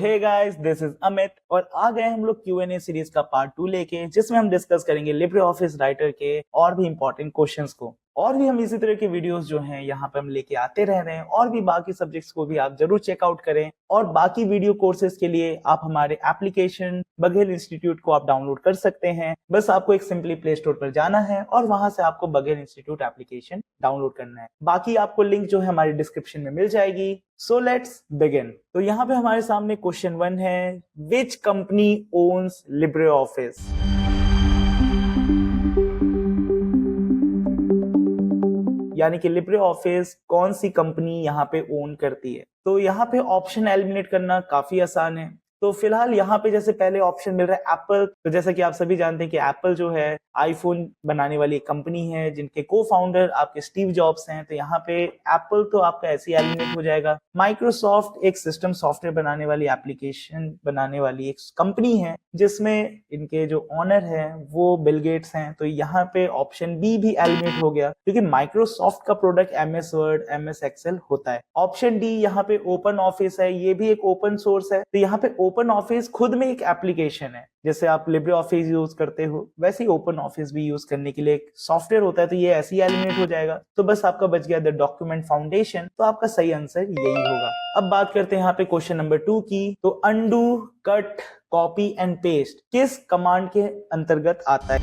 Hey guys, this is Amit और आ गए हम लोग Q&A सीरीज का पार्ट 2 लेके, जिसमें हम डिस्कस करेंगे लिब्रे ऑफिस राइटर के और भी इंपॉर्टेंट क्वेश्चंस को। और भी हम इसी तरह के वीडियोस जो हैं यहाँ पे हम लेके आते रह रहे हैं, और भी बाकी सब्जेक्ट्स को भी आप जरूर चेकआउट करें। और बाकी वीडियो कोर्सेज के लिए आप हमारे एप्लीकेशन बघेल इंस्टीट्यूट को आप डाउनलोड कर सकते हैं। बस आपको एक सिंपली प्ले स्टोर पर जाना है और वहां से आपको बघेल इंस्टीट्यूट एप्लीकेशन डाउनलोड करना है। बाकी आपको लिंक जो है हमारे डिस्क्रिप्शन में मिल जाएगी। So let's begin. तो यहाँ पे हमारे सामने क्वेश्चन 1 है, which company ons Libre office? यानी कि लिब्रे ऑफिस कौन सी कंपनी यहाँ पे ओन करती है। तो यहाँ पे ऑप्शन एलिमिनेट करना काफी आसान है। तो फिलहाल यहाँ पे जैसे पहले ऑप्शन मिल रहा है एप्पल। तो जैसा कि आप सभी जानते हैं कि एप्पल जो है आईफोन बनाने वाली एक कंपनी है, जिनके को फाउंडर आपके स्टीव जॉब्स हैं। तो यहाँ पे एप्पल तो आपका ऐसे ही एलिमिनेट हो जाएगा। माइक्रोसॉफ्ट एक सिस्टम सॉफ्टवेयर बनाने वाली, एप्लीकेशन बनाने वाली एक कंपनी है, जिसमें इनके जो ऑनर है वो बिल गेट्स हैं। तो यहाँ पे ऑप्शन बी भी एलिमिनेट हो गया, क्योंकि माइक्रोसॉफ्ट का product MS word, MS Excel होता है। ऑप्शन डी यहाँ पे ओपन ऑफिस है, ये भी एक ओपन सोर्स है। तो यहाँ पे ओपन ऑफिस खुद में एक एप्लीकेशन है। जैसे आप लिब्रे ऑफिस यूज करते हो, वैसे ही ओपन ऑफिस भी यूज करने के लिए एक सॉफ्टवेयर होता है। तो ये ऐसे ही एलिमिनेट हो जाएगा। तो बस आपका बच गया द डॉक्यूमेंट फाउंडेशन। तो आपका सही आंसर यही होगा। अब बात करते हैं यहाँ पे क्वेश्चन नंबर 2 की। तो undo, cut, copy and paste किस कमांड के अंतर्गत आता है?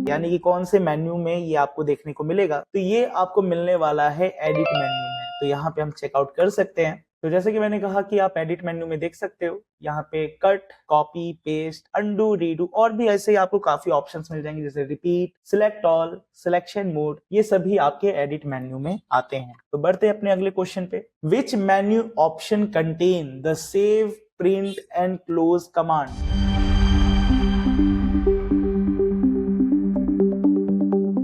यानी कि कौन से मेन्यू में ये आपको देखने को मिलेगा? तो ये आपको मिलने वाला है एडिट मेन्यू में। तो यहाँ पे हम चेकआउट कर सकते हैं। तो जैसे कि मैंने कहा कि आप एडिट मेन्यू में देख सकते हो, यहाँ पे cut, copy, paste, undo, redo और भी ऐसे ही आपको काफी ऑप्शंस मिल जाएंगे, जैसे repeat, select all, selection mode. ये सभी आपके एडिट मेन्यू में आते हैं। तो बढ़ते हैं अपने अगले क्वेश्चन पे। विच menu option contain the save, print and close command?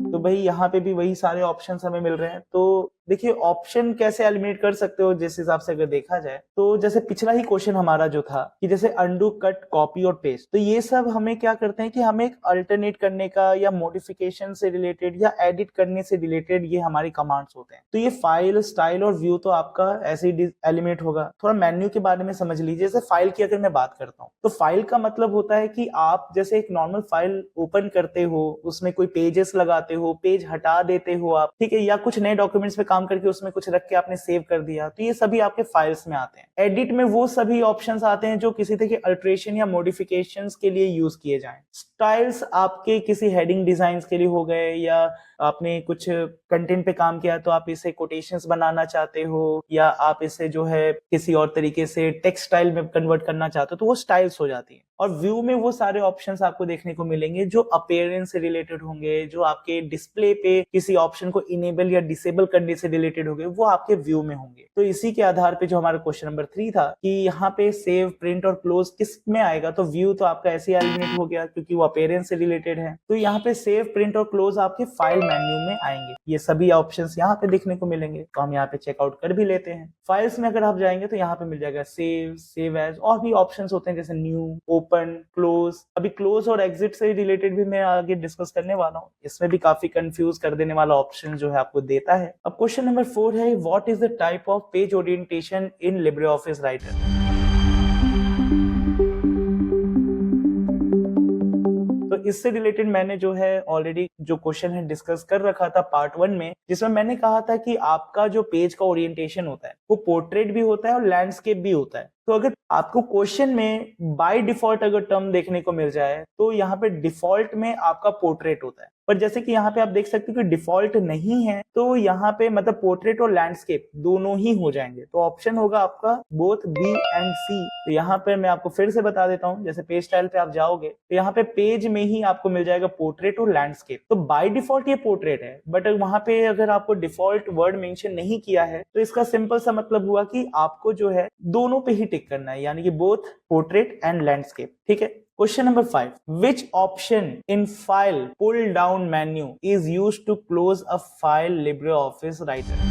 तो भाई यहाँ पे भी वही सारे ऑप्शंस हमें मिल रहे हैं। तो देखिए, ऑप्शन कैसे एलिमिनेट कर सकते हो जिस हिसाब से अगर देखा जाए, तो जैसे पिछला ही क्वेश्चन हमारा जो था कि जैसे अंडू, कट, कॉपी और पेस्ट, तो ये सब हमें क्या करते हैं कि हमें एक अल्टरनेट करने का या मॉडिफिकेशन से रिलेटेड या एडिट करने से रिलेटेड ये हमारी कमांड्स होते हैं। तो ये फाइल, स्टाइल और व्यू तो आपका ऐसे ही एलिमिनेट होगा। थोड़ा मेन्यू के बारे में समझ लीजिए। जैसे फाइल की अगर मैं बात करता हूँ, तो फाइल का मतलब होता है कि आप जैसे एक नॉर्मल फाइल ओपन करते हो, उसमें कोई पेजेस लगाते हो, पेज हटा देते हो आप, ठीक है, या कुछ नए डॉक्यूमेंट्स पे काम करके उसमें कुछ रख के आपने सेव कर दिया। तो ये सभी आपके फाइल्स में आते हैं। एडिट में वो सभी ऑप्शंस आते हैं जो किसी तरह के अल्टरेशन या मॉडिफिकेशंस के लिए यूज किए जाएं। स्टाइल्स आपके किसी हेडिंग डिजाइंस के लिए हो गए, या आपने कुछ कंटेंट पे काम किया तो आप इसे कोटेशंस बनाना चाहते हो, या आप इसे जो है किसी और तरीके से टेक्स्ट स्टाइल में कन्वर्ट करना चाहते हो, तो वो स्टाइल्स हो जाती है। और व्यू में वो सारे ऑप्शंस आपको देखने को मिलेंगे जो अपीयरेंस से रिलेटेड होंगे, जो आपके डिस्प्ले पे किसी ऑप्शन को इनेबल या डिसेबल करने से रिलेटेड होंगे, वो आपके व्यू में होंगे। तो इसी के आधार पे जो हमारा क्वेश्चन नंबर 3 था कि यहाँ पे सेव, प्रिंट और क्लोज किस में आएगा, तो व्यू तो आपका ऐसे एलिमिनेट हो गया क्योंकि वो अपीयरेंस से रिलेटेड है। तो यहाँ पे सेव, प्रिंट और क्लोज आपके फाइल मेन्यू में आएंगे। ये सभी ऑप्शंस यहाँ पे देखने को मिलेंगे। तो हम यहाँ पे चेकआउट कर भी लेते हैं। फाइल्स में अगर आप जाएंगे तो यहाँ पे मिल जाएगा सेव, सेव एज, और भी ऑप्शंस होते हैं जैसे न्यू, ओपन, क्लोज। अभी क्लोज और एग्जिट से रिलेटेड भी मैं आगे डिस्कस करने वाला हूँ। इसमें भी काफी कंफ्यूज कर देने वाला ऑप्शन जो है आपको देता है। अब क्वेश्चन नंबर 4 है, what is the type of page orientation in LibreOffice writer? तो इससे रिलेटेड मैंने जो है ऑलरेडी जो क्वेश्चन है डिस्कस कर रखा था पार्ट 1 में, जिसमें मैंने कहा था कि आपका जो पेज का ओरिएंटेशन होता है वो पोर्ट्रेट भी होता है और लैंडस्केप भी होता है। तो अगर आपको क्वेश्चन में बाय डिफॉल्ट अगर टर्म देखने को मिल जाए, तो यहाँ पे डिफॉल्ट में आपका पोर्ट्रेट होता है। पर जैसे कि यहाँ पे आप देख सकते हो कि डिफॉल्ट नहीं है, तो यहाँ पे मतलब पोर्ट्रेट और लैंडस्केप दोनों ही हो जाएंगे। तो ऑप्शन होगा आपका बोथ बी एंड सी। तो यहाँ पे मैं आपको फिर से बता देता हूँ, जैसे पेज स्टाइल पे आप जाओगे तो यहाँ पे पेज में ही आपको मिल जाएगा पोर्ट्रेट और लैंडस्केप। तो बाय डिफॉल्ट ये पोर्ट्रेट है, बट वहां पे अगर आपको डिफॉल्ट वर्ड मेंशन नहीं किया है, तो इसका सिंपल सा मतलब हुआ कि आपको जो है दोनों पे ही टिक करना है, यानी कि बोथ पोर्ट्रेट एंड लैंडस्केप। ठीक है। Question number 5, which option in file pull down menu is used to close a file LibreOffice Writer?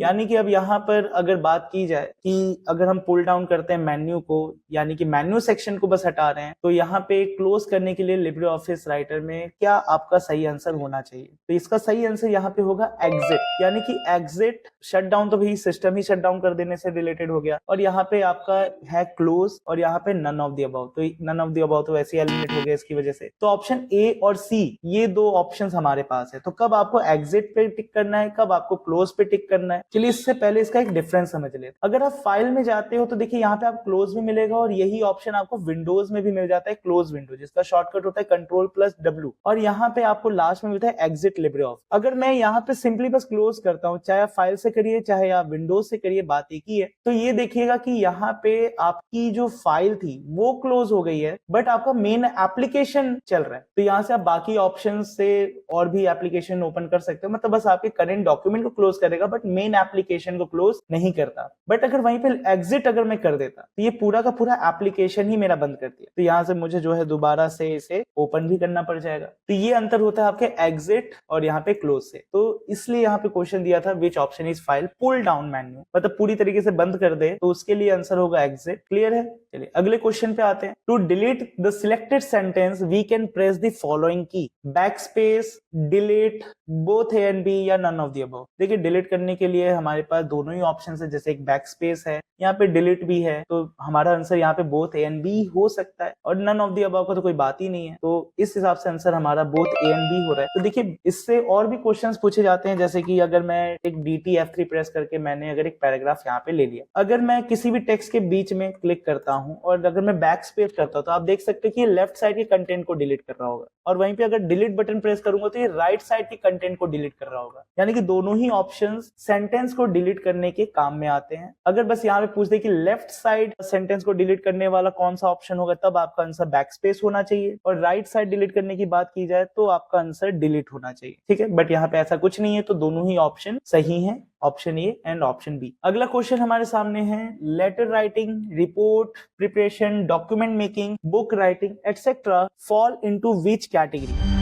यानी कि अब यहाँ पर अगर बात की जाए कि अगर हम पुल डाउन करते हैं मेन्यू को, यानी कि मेन्यू सेक्शन को बस हटा रहे हैं, तो यहाँ पे क्लोज करने के लिए लिब्रे ऑफिस राइटर में क्या आपका सही आंसर होना चाहिए? तो इसका सही आंसर यहाँ पे होगा एग्जिट, यानी कि एग्जिट शट डाउन तो भाई सिस्टम ही शट डाउन कर देने से रिलेटेड हो गया, और यहाँ पे आपका है क्लोज और यहाँ पे नन ऑफ द अबव, तो नन ऑफ द अबव तो वैसे ही एलिमिनेट हो गया इसकी वजह से। तो ऑप्शन ए और सी ये दो ऑप्शंस हमारे पास है। तो कब आपको एग्जिट पे टिक करना है, कब आपको क्लोज पे टिक करना है, चलिए इससे पहले इसका एक डिफरेंस समझ लेते हैं। अगर आप फाइल में जाते हो तो देखिए यहाँ पे आप क्लोज में मिलेगा, और यही ऑप्शन आपको विंडोज में भी मिल जाता है, क्लोज विंडो, जिसका शॉर्टकट होता है Ctrl+W, और यहाँ पे आपको लास्ट में मिलता है एग्जिट लिब्रे ऑफिस। अगर मैं यहाँ पे सिंपली बस क्लोज करता हूँ, चाहे आप फाइल से करिए चाहे आप विंडोज से करिए, बात एक ही है, तो ये देखिएगा कि यहाँ पे आपकी जो फाइल थी वो क्लोज हो गई है, बट आपका मेन एप्लीकेशन चल रहा है। तो यहाँ से आप बाकी ऑप्शन से और भी एप्लीकेशन ओपन कर सकते हो, मतलब बस आपके करंट डॉक्यूमेंट को क्लोज करेगा बट मेन एप्लीकेशन को क्लोज नहीं करता। बट अगर वहीं पे एग्जिट अगर मैं कर देता तो ये पूरा का पूरा एप्लीकेशन ही मेरा बंद कर दिया, तो यहाँ से मुझे जो है दोबारा से इसे ओपन भी करना पड़ जाएगा। तो ये अंतर होता है आपके एग्जिट और यहाँ पे क्लोज से। तो इसलिए यहाँ पे क्वेश्चन दिया था which option is file pull down menu, मतलब पूरी तरीके से बंद कर दे, तो उसके लिए आंसर होगा एग्जिट। क्लियर है? चलिए अगले क्वेश्चन पे आते हैं। To delete the selected sentence we can press the following key, backspace, delete, both A and B, या नन ऑफ द अबव। देखिए डिलीट करने के लिए हमारे पास दोनों ही ऑप्शन है, जैसे एक बैकस्पेस है, यहाँ पे डिलीट भी है, तो हमारा आंसर यहाँ पे बोथ ए एंड बी हो सकता है, और नन ऑफ द अबव का तो कोई बात ही नहीं है, तो इस हिसाब से आंसर हमारा बोथ ए एंड बी हो रहा है। तो देखिए इससे और भी क्वेश्चंस पूछे जाते हैं, जैसे कि अगर मैं एक DT F3 प्रेस करके मैंने अगर एक पैराग्राफ यहाँ पे ले लिया, अगर मैं किसी भी टेक्स्ट के बीच में क्लिक करता हूँ और अगर मैं बैक स्पेस करता हूँ, तो आप देख सकते हैं कि ये लेफ्ट साइड के कंटेंट को डिलीट कर रहा होगा, और वहीं पे अगर डिलीट बटन प्रेस करूंगा तो ये राइट साइड के कंटेंट को डिलीट कर रहा होगा। यानी कि दोनों ही ऑप्शंस सेंटेंस को डिलीट करने के काम में आते हैं। अगर बस यहाँ पे पूछ दे कि लेफ्ट साइड सेंटेंस को डिलीट करने वाला कौन सा ऑप्शन होगा, तब आपका आंसर बैक स्पेस होना चाहिए, और राइट साइड डिलीट करने की बात की जाए तो आपका आंसर डिलीट होना चाहिए। ठीक है, बट यहाँ पे ऐसा कुछ नहीं है, तो दोनों ही ऑप्शन सही है, option A and option B. अगला क्वेश्चन हमारे सामने है, letter writing, report preparation, document making, book writing etcetera fall into which category.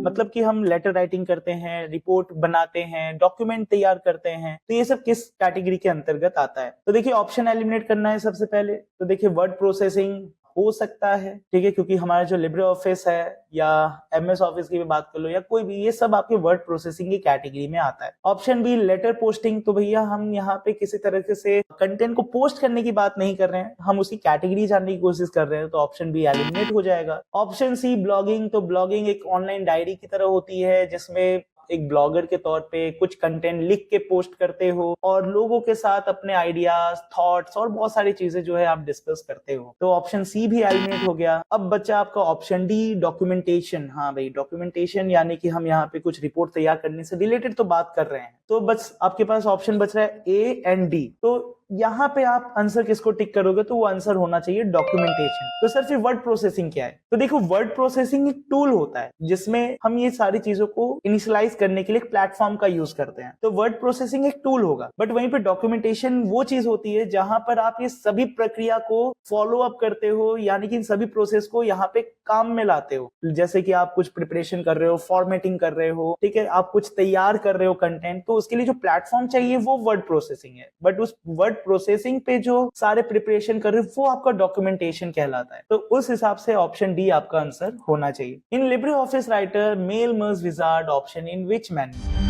मतलब कि हम लेटर राइटिंग करते हैं, रिपोर्ट बनाते हैं, डॉक्यूमेंट तैयार करते हैं, तो ये सब किस कैटेगरी के अंतर्गत आता है? तो देखिए ऑप्शन एलिमिनेट करना है सबसे पहले। तो देखिए वर्ड प्रोसेसिंग हो सकता है, ठीक है, क्योंकि हमारा जो लिब्रे ऑफिस है या MS ऑफिस की भी बात कर लो या कोई भी, ये सब आपके वर्ड प्रोसेसिंग की कैटेगरी में आता है। ऑप्शन बी लेटर पोस्टिंग, तो भैया हम यहाँ पे किसी तरह से कंटेंट को पोस्ट करने की बात नहीं कर रहे हैं, हम उसकी कैटेगरी जानने की कोशिश कर रहे हैं, तो ऑप्शन बी एलिमिनेट हो जाएगा। ऑप्शन सी ब्लॉगिंग, तो ब्लॉगिंग एक ऑनलाइन डायरी की तरह होती है, जिसमें एक ब्लॉगर के तौर पे कुछ कंटेंट लिख के पोस्ट करते हो और लोगों के साथ अपने आइडियाज, थॉट्स और बहुत सारी चीजें जो है आप डिस्कस करते हो, तो ऑप्शन सी भी एलिमिनेट हो गया। अब बचा आपका ऑप्शन डी डॉक्यूमेंटेशन। हाँ भाई डॉक्यूमेंटेशन यानी कि हम यहाँ पे कुछ रिपोर्ट तैयार करने से रिलेटेड तो बात कर रहे हैं, तो बस आपके पास ऑप्शन बच रहा है ए एंड डी। तो यहाँ पे आप आंसर किसको टिक करोगे, तो वो आंसर होना चाहिए डॉक्यूमेंटेशन। तो सर फिर वर्ड प्रोसेसिंग क्या है? तो देखो वर्ड प्रोसेसिंग एक टूल होता है जिसमें हम ये सारी चीजों को इनिशियलाइज करने के लिए एक प्लेटफॉर्म का यूज करते हैं, तो वर्ड प्रोसेसिंग एक टूल होगा, बट वहीं पे डॉक्यूमेंटेशन वो चीज होती है जहां पर आप ये सभी प्रक्रिया को फॉलो अप करते हो, यानी कि इन सभी प्रोसेस को यहाँ पे काम में लाते हो। जैसे कि आप कुछ प्रिपरेशन कर रहे हो, फॉर्मेटिंग कर रहे हो, ठीक है, आप कुछ तैयार कर रहे हो कंटेंट, तो उसके लिए जो प्लेटफॉर्म चाहिए वो वर्ड प्रोसेसिंग है, बट उस वर्ड प्रोसेसिंग पे जो सारे प्रिपरेशन कर रहे हो वो आपका डॉक्यूमेंटेशन कहलाता है। तो उस हिसाब से ऑप्शन डी आपका आंसर होना चाहिए। In LibreOffice Writer mail merge wizard option in which manner.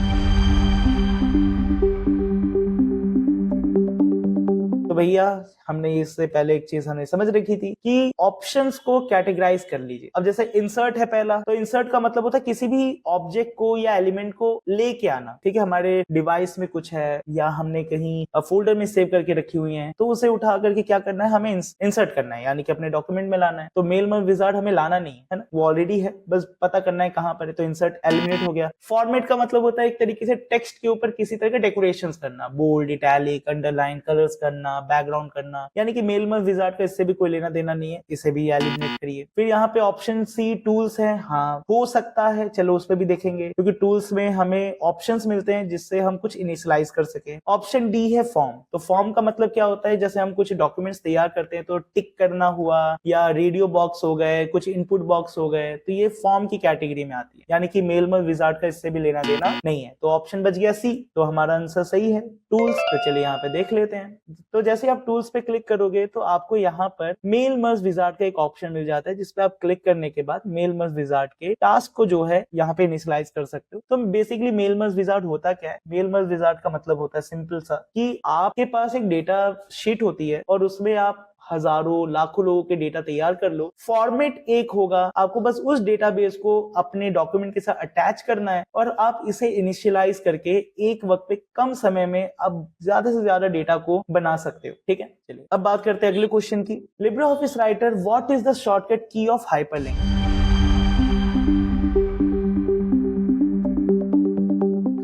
तो भैया हमने इससे पहले एक चीज हमने समझ रखी थी कि ऑप्शंस को कैटेगराइज कर लीजिए। अब जैसे इंसर्ट है पहला, तो इंसर्ट का मतलब होता है किसी भी ऑब्जेक्ट को या एलिमेंट को लेके आना, ठीक है, हमारे डिवाइस में कुछ है या हमने कहीं फोल्डर में सेव करके रखी हुई है, तो उसे उठा करके क्या करना है, हमें इंसर्ट करना है, यानी कि अपने डॉक्यूमेंट में लाना है। तो मेल मर्ज विजार्ड हमें लाना नहीं है ना, वो ऑलरेडी है, बस पता करना है कहां पर है, तो इंसर्ट एलिमिनेट हो गया। फॉर्मेट का मतलब होता है एक तरीके से टेक्स्ट के ऊपर किसी तरह के डेकोरेशन करना, बोल्ड, इटैलिक, अंडरलाइन, कलर्स करना, बैकग्राउंड करना, यानी कि मेल मर्ज विजार्ड का इससे भी कोई लेना देना नहीं है, इसे भी एलिमिनेट करिए। फिर यहाँ पे ऑप्शन सी टूल्स है, हाँ हो सकता है, चलो उस पर भी देखेंगे, क्योंकि टूल्स में हमें ऑप्शंस मिलते हैं जिससे हम कुछ इनिशियलाइज कर सके। ऑप्शन डी है फॉर्म। तो फॉर्म का मतलब क्या होता है, जैसे हम कुछ डॉक्यूमेंट्स तैयार करते हैं तो टिक करना हुआ, या रेडियो बॉक्स हो गए, कुछ इनपुट बॉक्स हो गए, तो ये फॉर्म की कैटेगरी में आती है, यानी कि मेल मर्ज विजार्ड का इससे भी लेना देना नहीं है। तो ऑप्शन बच गया सी, तो हमारा आंसर सही है टूल्स। तो चलिए यहाँ पे देख लेते हैं। तो जैसे आप टूल्स पे क्लिक करोगे तो आपको यहाँ पर मेल मर्ज विजार्ड का एक ऑप्शन मिल जाता है, जिसपे आप क्लिक करने के बाद मेल मर्ज विजार्ड के टास्क को जो है यहाँ पे इनिशियलाइज कर सकते हो। तो बेसिकली मेल मर्ज विजार्ड होता क्या है, मेल मर्ज विजार्ड का मतलब होता है सिंपल सा कि आपके पास एक डेटा शीट होती है और उसमें आप हजारों लाखों लोगों के डेटा तैयार कर लो, फॉर्मेट एक होगा, आपको बस उस डेटाबेस को अपने डॉक्यूमेंट के साथ अटैच करना है और आप इसे इनिशियलाइज करके एक वक्त पे कम समय में आप ज्यादा से ज्यादा डेटा को बना सकते हो। ठीक है, चलिए अब बात करते हैं अगले क्वेश्चन की। Libre office writer, what is the shortcut की ऑफ हाइपरलिंक?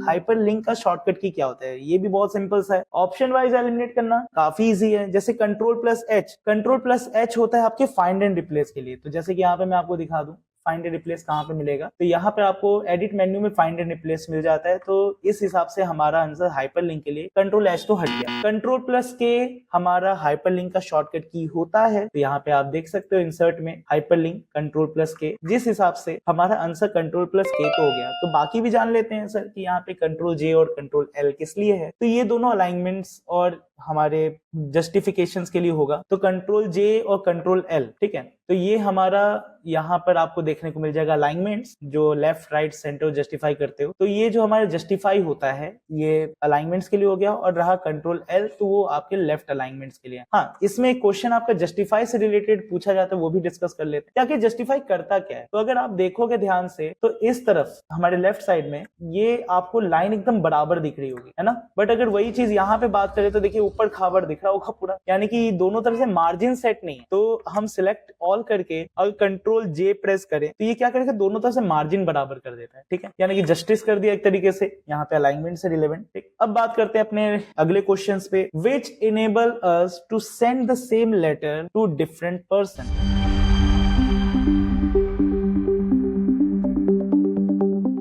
हाइपरलिंक का शॉर्टकट की क्या होता है, ये भी बहुत सिंपल सा है। ऑप्शन वाइज एलिमिनेट करना काफी इजी है, जैसे कंट्रोल प्लस एच होता है आपके फाइंड एंड रिप्लेस के लिए। तो जैसे कि यहाँ पे मैं आपको दिखा दूं फाइंड एंड रिप्लेस कहाँ पे मिलेगा, तो यहाँ पे आपको एडिट मेन्यू में फाइंड एंड रिप्लेस मिल जाता है। तो इस हिसाब से हमारा आंसर हाइपरलिंक के लिए कंट्रोल एच तो हट गया। कंट्रोल प्लस के हमारा हाइपरलिंक का शॉर्टकट की होता है, तो यहाँ पे आप देख सकते हो इंसर्ट में हाइपरलिंक कंट्रोल प्लस के, जिस हिसाब से हमारा आंसर कंट्रोल प्लस के तो हो गया। तो बाकी भी जान लेते हैं सर कि यहाँ पे कंट्रोल जे और कंट्रोल एल किस लिए है। तो ये दोनों अलाइनमेंट्स और हमारे जस्टिफिकेशंस के लिए होगा, तो कंट्रोल जे और कंट्रोल एल, ठीक है। तो ये हमारा यहाँ पर आपको देखने को मिल जाएगा अलाइनमेंट्स, जो लेफ्ट राइट सेंटर जस्टिफाई करते हो। तो ये जो हमारा जस्टिफाई होता है ये अलाइनमेंट्स के लिए हो गया, और रहा कंट्रोल एल तो वो आपके लेफ्ट अलाइनमेंट्स के लिए। हाँ, इसमें एक क्वेश्चन आपका जस्टिफाई से रिलेटेड पूछा जाता है, वो भी डिस्कस कर लेते हैं, क्या जस्टिफाई करता क्या है। तो अगर आप देखोगे ध्यान से तो इस तरफ हमारे लेफ्ट साइड में ये आपको लाइन एकदम बराबर दिख रही होगी, है ना। बट अगर वही चीज यहाँ पे बात करें तो देखिए ऊपर खाबर दिख रहा होगा पूरा, यानी कि दोनों तरफ से मार्जिन सेट नहीं है। तो हम सिलेक्ट ऑल करके अगर कंट्रोल जे प्रेस करें तो ये क्या करेगा, दोनों तरफ से मार्जिन बराबर कर देता है, ठीक है, यानी कि जस्टिस कर दिया एक तरीके से यहाँ पे अलाइनमेंट से रिलेवेंट। ठीक, अब बात करते हैं अपने अगले क्वेश्चंस पे। Which enable us to send the same letter to different person.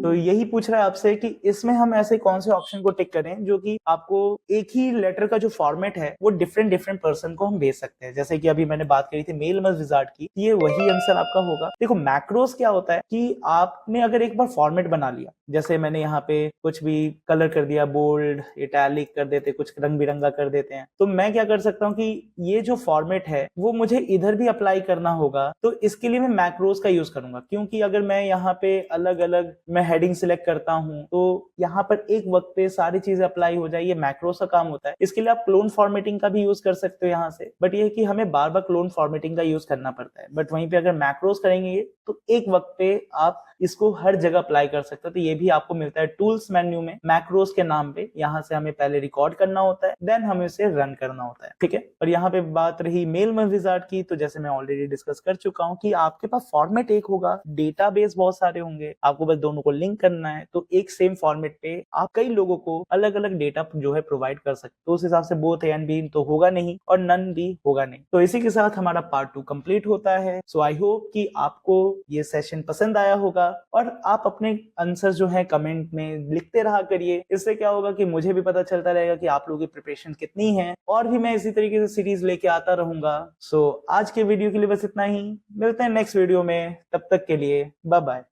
तो यही पूछ रहा है आपसे कि इसमें हम ऐसे कौन से ऑप्शन को टिक करें जो कि आपको एक ही लेटर का जो फॉर्मेट है वो डिफरेंट पर्सन को हम भेज सकते हैं। जैसे कि अभी मैंने बात करी थी मेल मर्ज विजार्ड की, ये वही आंसर आपका होगा। देखो मैक्रोस क्या होता है कि आपने अगर एक बार फॉर्मेट बना लिया, जैसे मैंने यहाँ पे कुछ भी कलर कर दिया, बोल्ड इटैलिक कर देते, कुछ रंग बिरंगा कर देते हैं, तो मैं क्या कर सकता हूँ कि ये जो फॉर्मेट है वो मुझे इधर भी अप्लाई करना होगा। तो इसके लिए मैं मैक्रोस का यूज करूंगा, क्योंकि अगर मैं यहाँ पे अलग अलग मैं हेडिंग सिलेक्ट करता हूं तो यहाँ पर एक वक्त पे सारी चीजें अप्लाई हो जाए, ये मैक्रोस का काम होता है। इसके लिए आप क्लोन फॉर्मेटिंग का भी यूज कर सकते हो यहाँ से, बट ये है कि हमें बार बार क्लोन फॉर्मेटिंग का यूज करना पड़ता है। बट वहीं पे अगर मैक्रोस करेंगे तो एक वक्त पे आप इसको हर जगह अप्लाई कर सकते हो। तो ये भी आपको मिलता है टूल्स मेन्यू में मैक्रोस के नाम पे। यहाँ से हमें पहले रिकॉर्ड करना होता है, देन हमें इसे रन करना होता है, ठीक है। और यहाँ पे बात रही मेल मर्ज विजार्ड की, तो जैसे मैं ऑलरेडी डिस्कस कर चुका हूँ कि आपके पास फॉर्मेट एक होगा, डेटाबेस बहुत सारे होंगे, आपको बस दोनों को लिंक करना है। तो एक सेम फॉर्मेट पे आप कई लोगों को अलग अलग डेटा जो है प्रोवाइड कर सकते हो। तो उस हिसाब से बोथ एंड बी तो होगा नहीं और नन भी होगा नहीं। तो इसी के साथ हमारा पार्ट 2 कंप्लीट होता है। सो आई होप कि आपको ये सेशन पसंद आया होगा और आप अपने आंसर जो है कमेंट में लिखते रहा करिए। इससे क्या होगा कि मुझे भी पता चलता रहेगा कि आप लोगों की प्रिपरेशन कितनी है, और भी मैं इसी तरीके से सीरीज लेके आता रहूंगा। सो आज के वीडियो के लिए बस इतना ही, मिलते हैं नेक्स्ट वीडियो में, तब तक के लिए बाय बाय।